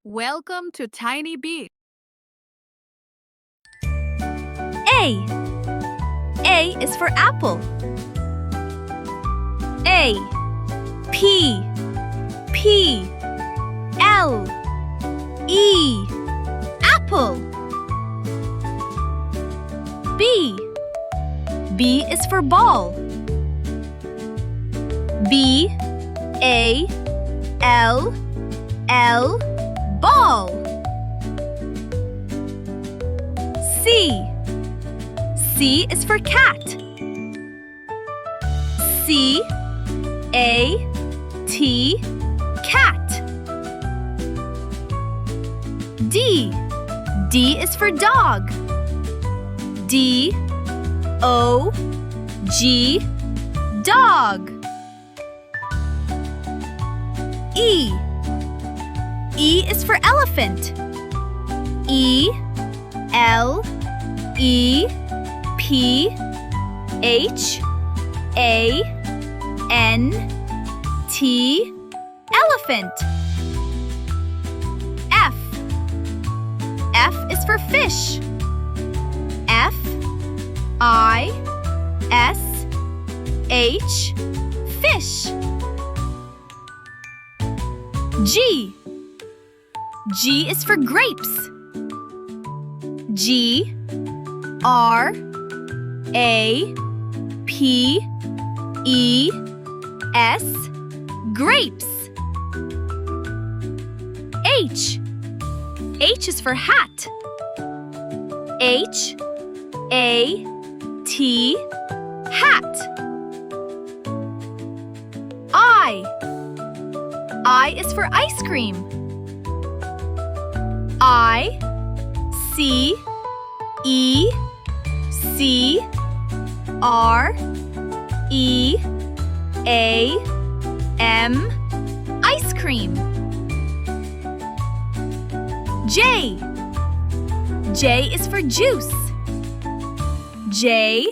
Welcome to Tiny Beat. A. A is for apple. A. P. P. L. E. Apple. B. B is for ball. B. A. L. L. Ball. C. C is for cat. C. A. T. Cat. D. D is for dog. D. O. G. Dog. E. E is for elephant. E. L. E. P. H. A. N. T. Elephant. F. F is for fish. F. I. S. H. Fish. G. G is for grapes. G. R. A. P. E. S. Grapes. H. H is for hat. H. A. T. Hat. I. I is for ice cream. I. C. E. C. R. E. A. M. Ice cream. J. J is for juice. J.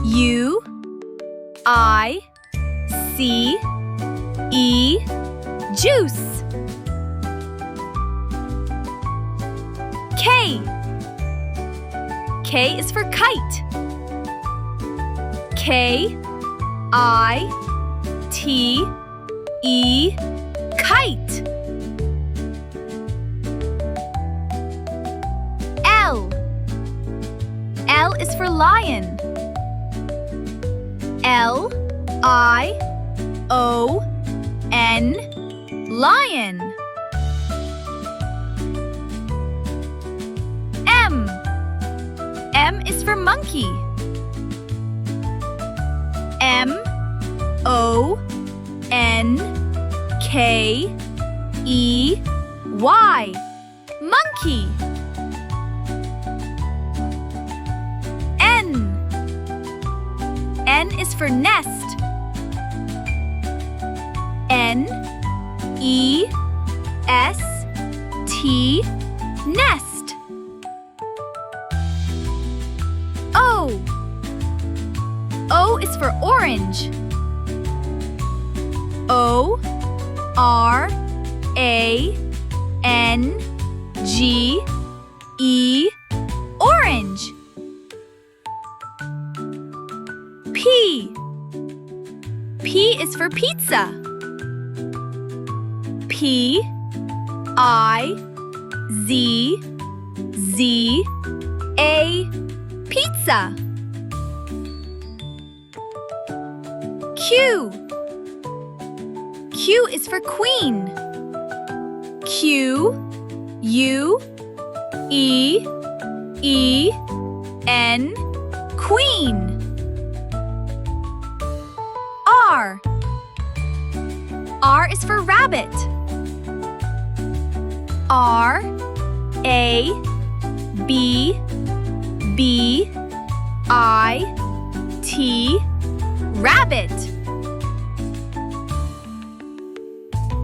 U. I. C. E. Juice. K. K is for kite. K. I. T. E. Kite. L. L is for lion. L. I. O. N. Lion. M. M is for monkey. M. O. N. K. E. Y. Monkey. N. N is for nest. N. E. S. T. Nest. O. O is for orange. O. R. A. N. G. E. Orange. P. P is for pizza. P. I. Z. Z. A. Pizza. Q. Q is for queen. Q. U. E. E. N. Queen. R. R is for rabbit. R. A. B. B. I. T. Rabbit.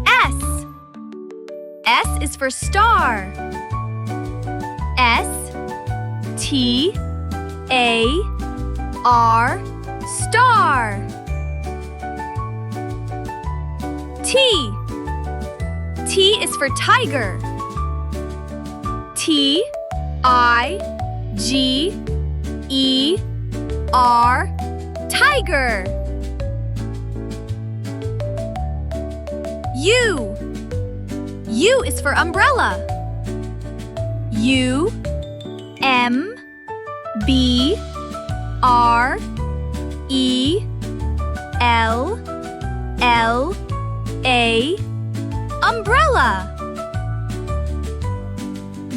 S. S is for star. S. T. A. R. Star. T. T is for tiger. T-I-G-E-R, tiger. U. U is for umbrella. U, M, B, R, E, L, L, A, umbrella.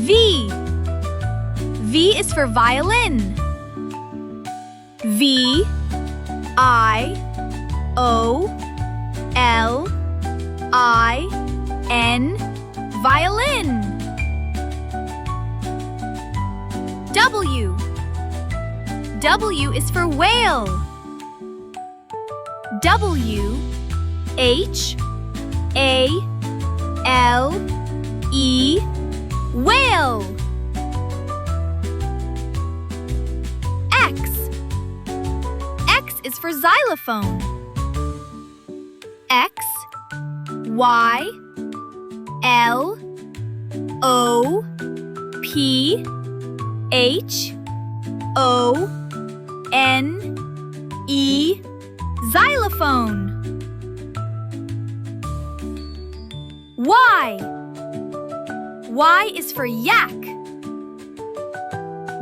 V. V is for violin. V, I, O, L, I, N, violin. W. W is for whale. W, H, A, L, E, whale. X. X is for xylophone. X, Y, L, O, P, H, O, N, E, xylophone. Y. Y is for yak.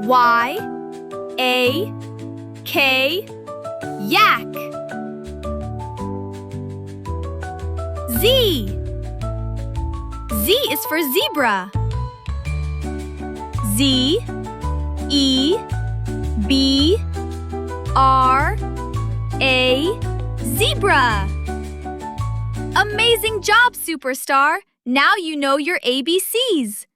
Y, A, K, yak. Z. Z is for zebra. Z, E, B, R, A, zebra. Amazing job, superstar! Now you know your ABCs.